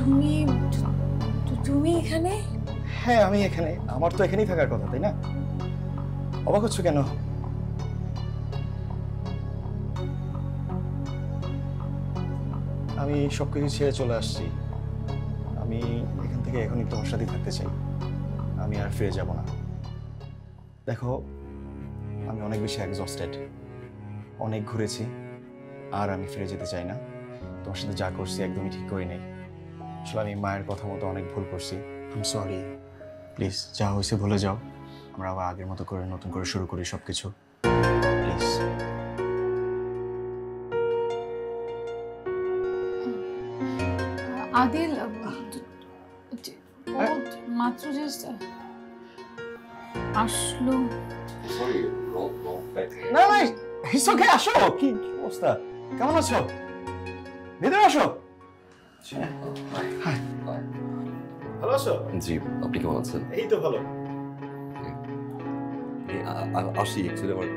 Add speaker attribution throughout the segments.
Speaker 1: তুমি তুমি এখানে?
Speaker 2: হ্যাঁ আমি এখানে, আমার তো এখানেই থাকার কথা তাই না? অবাক হচ্ছ কেন? আমি সবকিছু ছেড়ে চলে আসছি। আমি এখান থেকে এখনই তোমার সাথে থাকতে চাই, আমি আর ফিরে যাব না। দেখো আমি অনেক বেশি এক্সস্টেড, অনেক ঘুরেছি, আর আমি ফিরে যেতে চাই না। তোমার সাথে যা করছি একদমই ঠিক করি নাই। আসলে আমি মায়ের কথা মতো অনেক ভুল করছি। আই এম সরি, প্লিজ যা হয়েছে ভুলে যাও, আমরা আবার আগের মতো করে নতুন করে শুরু করি সবকিছু, প্লিজ।
Speaker 1: আদিল মাত্র জাস্ট আসলো।
Speaker 2: না না ইটস ওকে, আসো। কি অবস্থা, কেমন আছো? ভিতরে আসো। ভালো আছো?
Speaker 3: জি, আপনি কেমন আছেন?
Speaker 2: এই তো ভালো।
Speaker 3: আসি, অ্যাকচুয়ালি আমার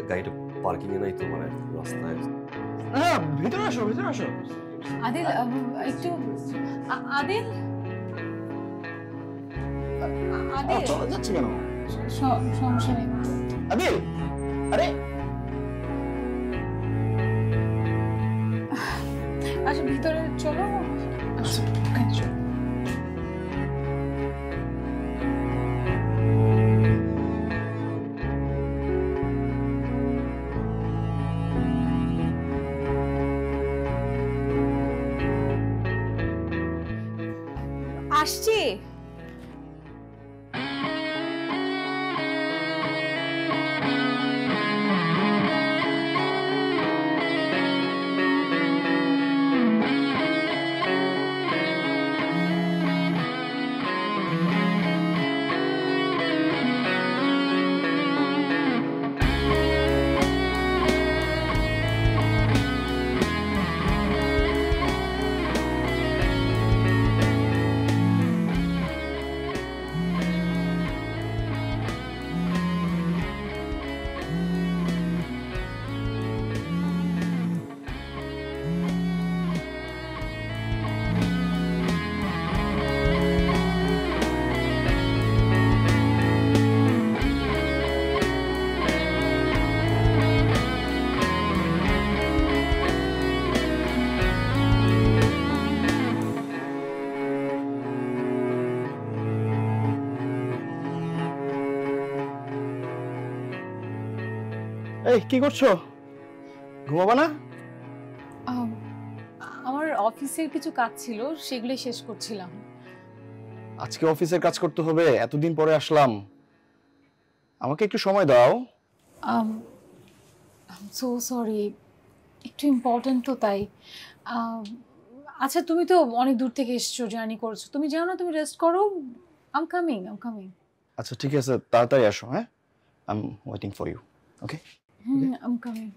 Speaker 3: গাড়িটা পার্কিং এ নাই তো, মানে রাস্তায়।
Speaker 2: না ভিতরে আসো, ভিতরে আসো।
Speaker 1: আদিল একটু আদিল আদিল
Speaker 2: চলে যাচ্ছে কেন?
Speaker 1: সমস্যা নেই।
Speaker 2: আদিল, আরে
Speaker 1: আচ্ছা ভিতরে চলো। আচ্ছা আসছি।
Speaker 2: এই কি করছো? ঘুমাবা না?
Speaker 1: আমার অফিসের কিছু কাজ ছিল, সেগুলো শেষ করছিলাম।
Speaker 2: আজকে অফিসের কাজ করতে হবে? এতদিন পরে আসলাম, আমাকে একটু সময় দাও।
Speaker 1: সো সরি, একটু ইম্পর্টেন্ট তো তাই। আচ্ছা তুমি তো অনেক দূর থেকে এসছো, জার্নি করছো, তুমি যাও না, তুমি রেস্ট করো। I am coming.
Speaker 2: আচ্ছা ঠিক আছে, তাড়াতাড়ি আসো। হ্যাঁ, I am waiting for you. Okay,
Speaker 1: I am coming.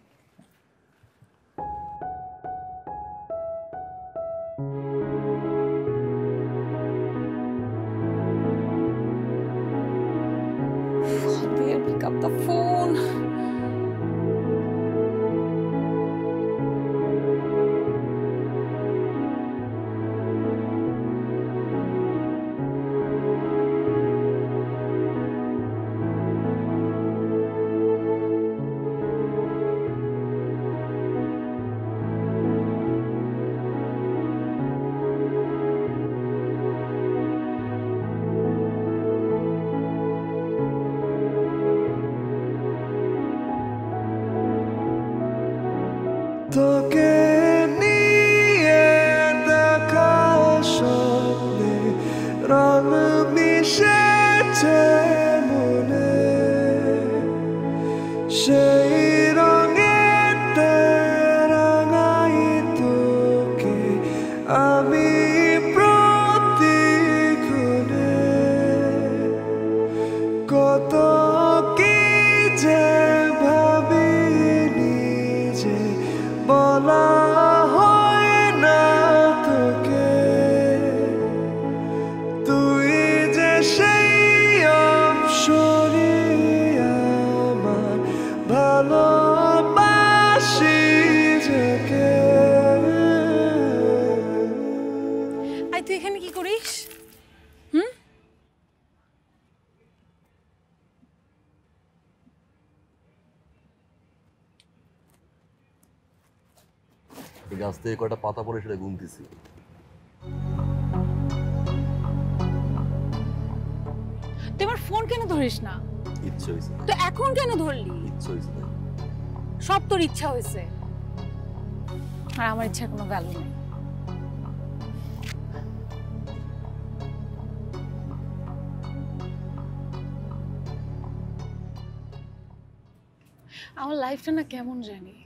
Speaker 1: Pick up the phone.
Speaker 4: তোকে নিয়ে দেখা স্বপ্নে রং মিশেছে মনে, সেই রঙেতে রাঙাই তোকে আমি প্রতিক্ষণে। কত কি যে ভাবিনি যে বলা হয় না তোকে, তুই যে সেই অপসরি আমার ভালোবাসি যাকে।
Speaker 1: আয়, তুই এখানে কি করিস? হুম?
Speaker 3: এই গাছ থেকে কয়টা পাতা পড়ে সেটা গুনতেছি।
Speaker 1: তুই আমার ফোন কেন ধরিস না?
Speaker 3: ইচ্ছে হয়েছে,
Speaker 1: তো এখন কেন ধরলি?
Speaker 3: ইচ্ছে হয়েছে তাই।
Speaker 1: সব তোর ইচ্ছা হয়েছে, আর আমার ইচ্ছার কোনো ভ্যালু নেই। আমার লাইফটা না কেমন জানি,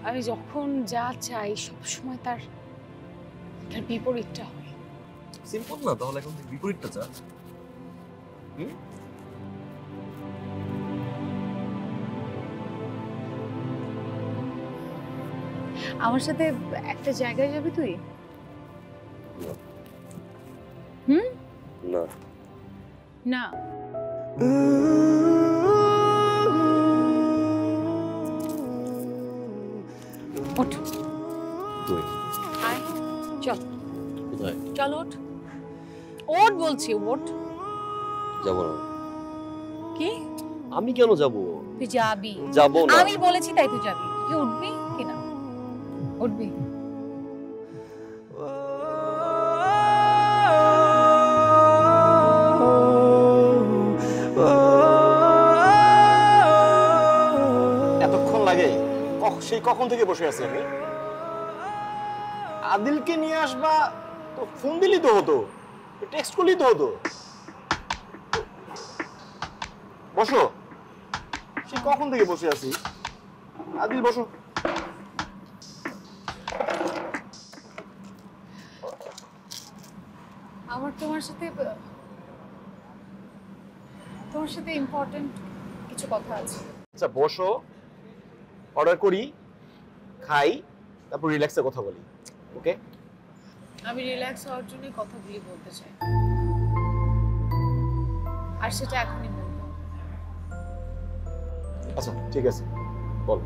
Speaker 1: আমি যখন যা চাই সবসময় তার বিপরীতটা হয়।
Speaker 3: সিম্পল না তাহলে, এখন থেকে বিপরীতটা চা।
Speaker 1: আমার সাথে একটা জায়গায় যাবি তুই? হুম?
Speaker 3: না
Speaker 1: না। ওঠ,
Speaker 3: তুই
Speaker 1: আয়, চল
Speaker 3: কোথায়?
Speaker 1: চল, ওঠ ওঠ বলছি, ওঠ।
Speaker 3: যাবো না।
Speaker 1: কি?
Speaker 3: আমি কেন যাব?
Speaker 1: তুই যাবি।
Speaker 3: যাবো না।
Speaker 1: আমি বলেছি তাই তুই যাবি। কি উঠবি কি না? উঠবি।
Speaker 2: এতক্ষণ লাগে? সেই কখন থেকে বসে আছি আমি। আদিলকে নিয়ে আসবা তো ফোন দিলি তো হতো, টেক্সট করলি তো হতো। বসো, সেই কখন থেকে বসে আছি। আদিল বসো।
Speaker 1: আমার তোমার সাথে ইম্পর্টেন্ট কিছু কথা আছে।
Speaker 2: আচ্ছা বসো, অর্ডার করি, খাই, তারপর রিল্যাক্সে কথা বলি। ওকে?
Speaker 1: আমি রিল্যাক্স হওয়ার জন্য কথাগুলি বলতে চাই, আর সেটা এখনই বলবো।
Speaker 2: আচ্ছা ঠিক আছে, বল।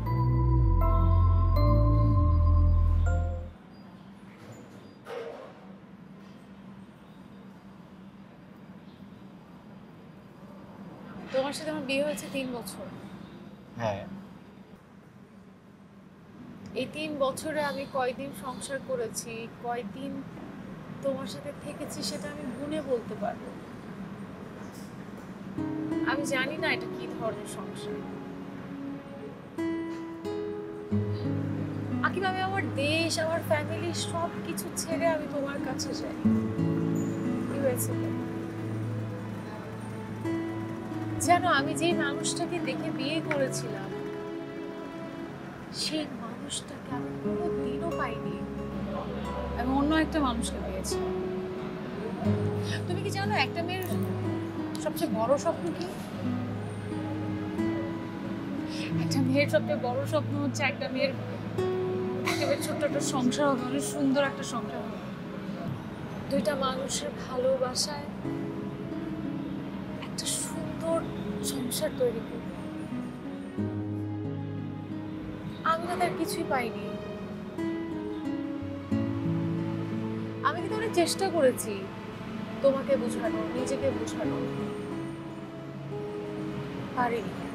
Speaker 1: তোমার সাথে আমার বিয়ে হয়েছে 3 বছর।
Speaker 2: হ্যাঁ।
Speaker 1: এই 3 বছরে আমি কয়দিন সংসার করেছি, কয়দিন তোমার সাথে থেকেছি, সেটা আমি গুণে বলতে পারবো। আমি জানি না এটা কি ধরনের সংসার। আকিব, আমি আমার দেশ, আমার ফ্যামিলি সব কিছু ছেড়ে আমি তোমার কাছে যাই। কি হয়েছে? জানো, আমি যে মানুষটাকে দেখে বিয়ে করেছিলাম, সেই মানুষটাকে আমি কোনোদিনও পাইনি। আমি অন্য একটা মানুষকে পেয়েছি। তুমি কি জানো একটা মেয়ের সবচেয়ে বড় স্বপ্ন কি? একটা মেয়ের সবচেয়ে বড় স্বপ্ন হচ্ছে একটা মেয়ের একেবারে ছোট্ট একটা সংসার হবে, অনেক সুন্দর একটা সংসার হবে, দুইটা মানুষের ভালোবাসায় একটা সুন্দর সংসার তৈরি করবে। আমি না তার কিছুই পাইনি। আমি কিন্তু অনেক চেষ্টা করেছি তোমাকে বোঝানো, নিজেকে বোঝানো, পারিনি।